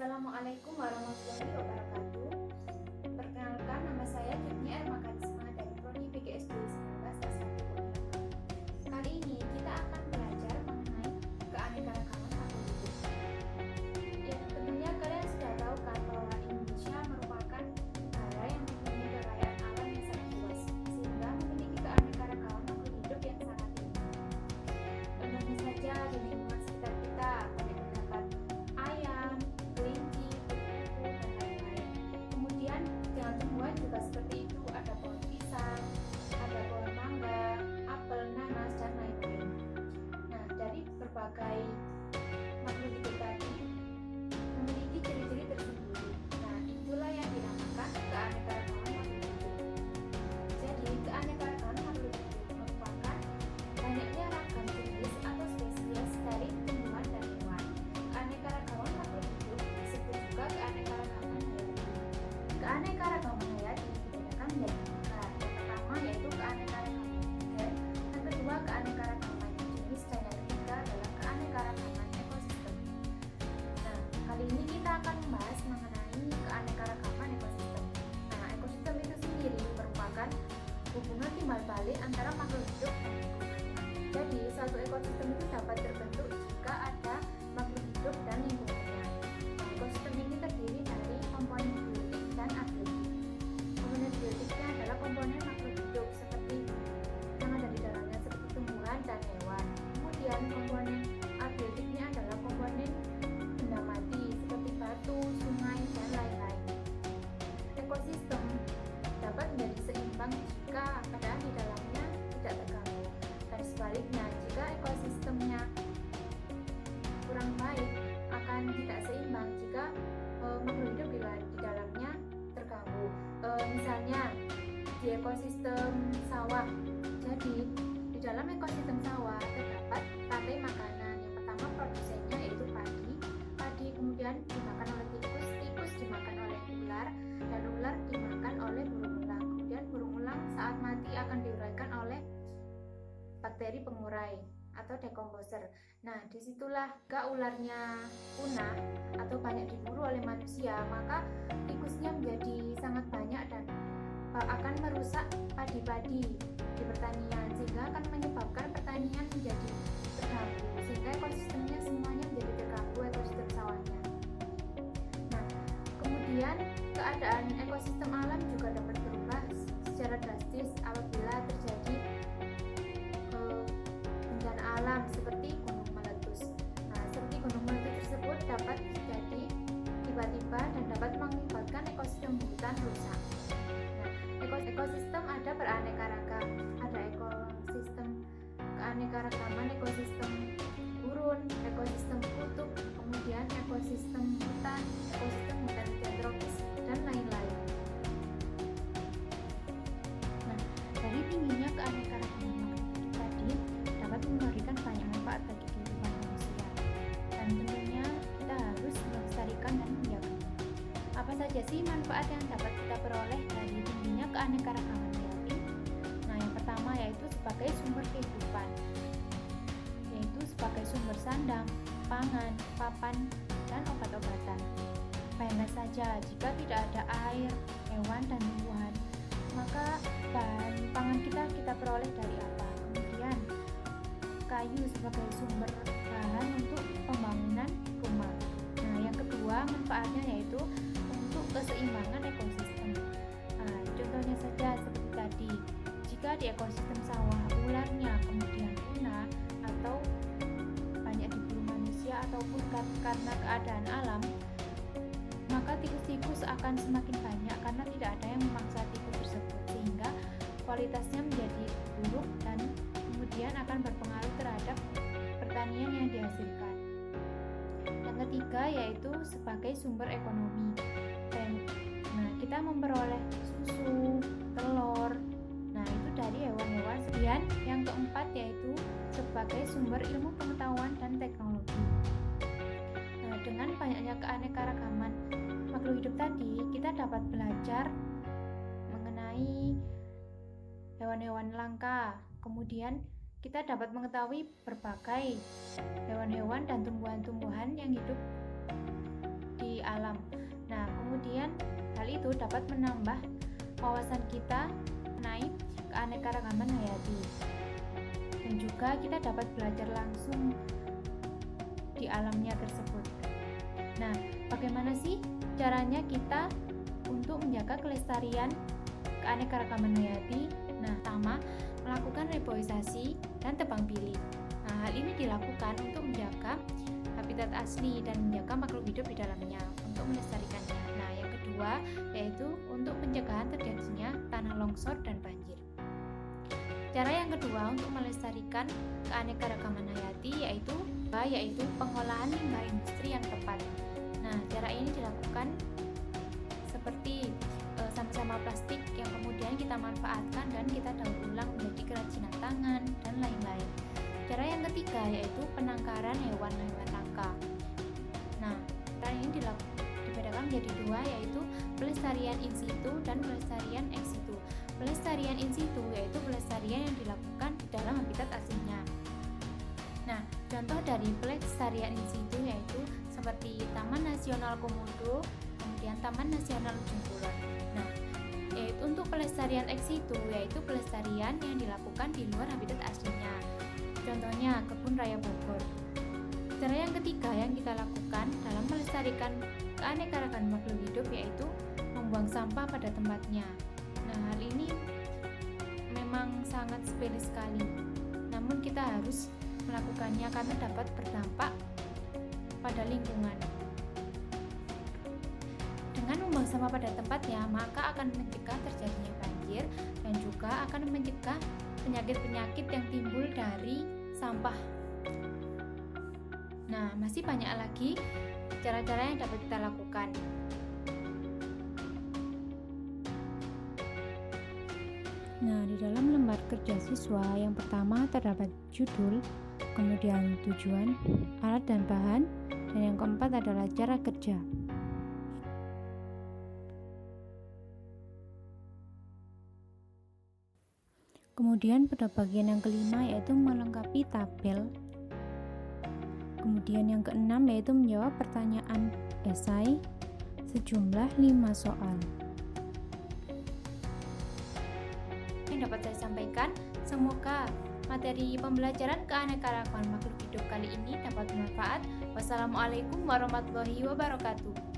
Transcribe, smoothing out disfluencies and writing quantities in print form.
Assalamualaikum warahmatullahi wabarakatuh. Perkenalkan, nama saya Juni Erma Karisma dari Prodi PGS 2019 S1 Unilab. Kali ini kita akan belajar mengenai keanekaragaman makhluk hidup. Ya, tentunya kalian sudah tahu kan bahwa Indonesia merupakan negara yang mempunyai kekayaan alam yang sangat luas, sehingga memiliki keanekaragaman makhluk hidup yang sangat tinggi. Contohnya saja di lingkungan sekitar kita terdapat ayam, kelinci, kupu-kupu, dan lain-lain. Kemudian dengan tumbuhan juga seperti itu, ada pohon pisang, ada pohon mangga, apel, nanas, dan lain-lain. Nah, dari berbagai makhluk hidup tadi memiliki ciri-ciri tersendiri. Nah, itulah yang dinamakan keanekaragaman makhluk hidup. Jadi, keanekaragaman makhluk hidup merupakan banyaknya ragam jenis atau spesies dari tumbuhan dan hewan. Keanekaragaman makhluk hidup disebut juga keanekaragaman hayati. Keanekaragaman hayati dibedakan menjadi tiga. Yang pertama yaitu keanekaragaman monogen, yang kedua keanekaragaman jenis, dan yang ketiga adalah keanekaragaman ekosistem. Nah, kali ini kita akan membahas mengenai keanekaragaman ekosistem. Nah, ekosistem itu sendiri merupakan hubungan timbal balik antara makhluk hidup dan lingkungan. Jadi, suatu ekosistem itu dapat terbentuk jika ada makhluk hidup dan lingkungannya. Nah, ekosistem ini terdiri dari komponen biotik dan abiotik. Komponen biotiknya adalah komponen makhluk hidup seperti yang ada di dalamnya, seperti tumbuhan dan hewan. Kemudian komponen abiotiknya adalah komponen benda mati seperti batu, sungai, dan lain-lain. Ekosistem dapat menjadi seimbang jika keadaan di dalamnya tidak terganggu, dan sebaliknya jika ekosistemnya kurang baik akan tidak seimbang jika makhluk hidup di dalamnya terganggu. Misalnya di ekosistem sawah, jadi di dalam ekosistem sawah terdapat rantai makanan. Yang pertama produsennya yaitu padi kemudian dimakan oleh tikus, tikus dimakan oleh ular, dan ular dimakan oleh burung elang. Kemudian burung elang saat mati akan diuraikan oleh bakteri pengurai atau dekomposer. Nah, disitulah jika ularnya punah atau banyak diburu oleh manusia, maka tikusnya menjadi sangat banyak dan akan merusak padi-padi di pertanian, sehingga akan menyebabkan pertanian menjadi terganggu, sehingga ekosistemnya semuanya menjadi terganggu, ekosistem sawahnya. Nah, kemudian keadaan ekosistem alam juga dapat berubah secara drastis apabila terjadi bencana alam seperti gunung meletus. Nah, seperti gunung meletus tersebut dapat terjadi tiba-tiba dan dapat mengakibatkan ekosistem hutan rusak. Nah, ekosistem ada beraneka ragam. Ada ekosistem keanekaragaman ekosistem gurun, ekosistem kutub, kemudian ekosistem hutan tropis, dan lain-lain. Nah, dari tingginya keanekaragaman makhluk hidup tadi dapat memberikan banyak manfaat bagi kehidupan manusia, dan tentunya kita harus melestarikan dan menjaganya. Apa saja sih manfaat yang dapat kita peroleh dari tingginya keanekaragaman hayati? Nah, yang pertama yaitu sebagai sumber kehidupan, yaitu sebagai sumber sandang, pangan, papan, dan obat-obatan. Bayangkan saja jika tidak ada air, hewan, dan tumbuhan, maka bahan pangan kita peroleh dari apa? Kemudian kayu sebagai sumber bahan untuk pembangunan rumah. Nah, yang kedua manfaatnya yaitu untuk keseimbangan ekosistem. Nah, contohnya saja seperti tadi, jika di ekosistem sawah ularnya kemudian punah atau banyak diburu manusia ataupun karena keadaan alam, maka tikus-tikus akan semakin banyak karena tidak ada yang memaksa tikus tersebut, sehingga kualitasnya menjadi buruk dan kemudian akan berpengaruh terhadap pertanian yang dihasilkan. Yang ketiga yaitu sebagai sumber ekonomi. Nah, kita memperoleh susu, telur, nah itu dari hewan-hewan. Kemudian yang keempat yaitu sebagai sumber ilmu pengetahuan dan teknologi. Nah, dengan banyaknya keanekaragaman makhluk hidup tadi, kita dapat belajar mengenai hewan-hewan langka. Kemudian kita dapat mengetahui berbagai hewan-hewan dan tumbuhan-tumbuhan yang hidup di di alam. Nah, kemudian hal itu dapat menambah wawasan kita mengenai keanekaragaman hayati. Dan juga kita dapat belajar langsung di alamnya tersebut. Nah, bagaimana sih caranya kita untuk menjaga kelestarian keanekaragaman hayati? Nah, pertama, melakukan reboisasi dan tebang pilih. Nah, hal ini dilakukan untuk menjaga habitat asli dan menjaga makhluk hidup di dalamnya untuk melestarikannya. Nah, yang kedua yaitu untuk pencegahan terjadinya tanah longsor dan banjir. Cara yang kedua untuk melestarikan keanekaragaman hayati yaitu pengolahan limbah industri yang tepat. Nah, cara ini dilakukan seperti sampah-sampah plastik yang kemudian kita manfaatkan dan kita daur ulang menjadi kerajinan tangan dan lain-lain. Cara yang ketiga yaitu penangkaran hewan-hewan langka. Nah, cara ini dibedakan menjadi dua, yaitu pelestarian in situ dan pelestarian ex situ. Pelestarian in situ yaitu pelestarian yang dilakukan dalam habitat aslinya. Nah, contoh dari pelestarian in situ yaitu seperti Taman Nasional Komodo, kemudian Taman Nasional Ujung Kulon. Nah, yaitu untuk pelestarian ex situ yaitu pelestarian yang dilakukan di luar habitat aslinya. Contohnya Kebun Raya Bogor. Cara yang ketiga yang kita lakukan dalam melestarikan keanekaragaman makhluk hidup yaitu membuang sampah pada tempatnya. Nah, hal ini memang sangat sepele sekali. Namun kita harus melakukannya karena dapat berdampak pada lingkungan. Dengan membuang sampah pada tempatnya, maka akan mencegah terjadinya banjir dan juga akan mencegah penyakit-penyakit yang timbul dari sampah. Nah, masih banyak lagi cara-cara yang dapat kita lakukan. Nah, di dalam lembar kerja siswa yang pertama terdapat judul, kemudian tujuan, alat dan bahan, dan yang keempat adalah cara kerja. Kemudian pada bagian yang kelima yaitu melengkapi tabel. Kemudian yang keenam yaitu menjawab pertanyaan esai sejumlah 5 soal. Yang dapat saya sampaikan, semoga materi pembelajaran keanekaragaman makhluk hidup kali ini dapat bermanfaat. Wassalamualaikum warahmatullahi wabarakatuh.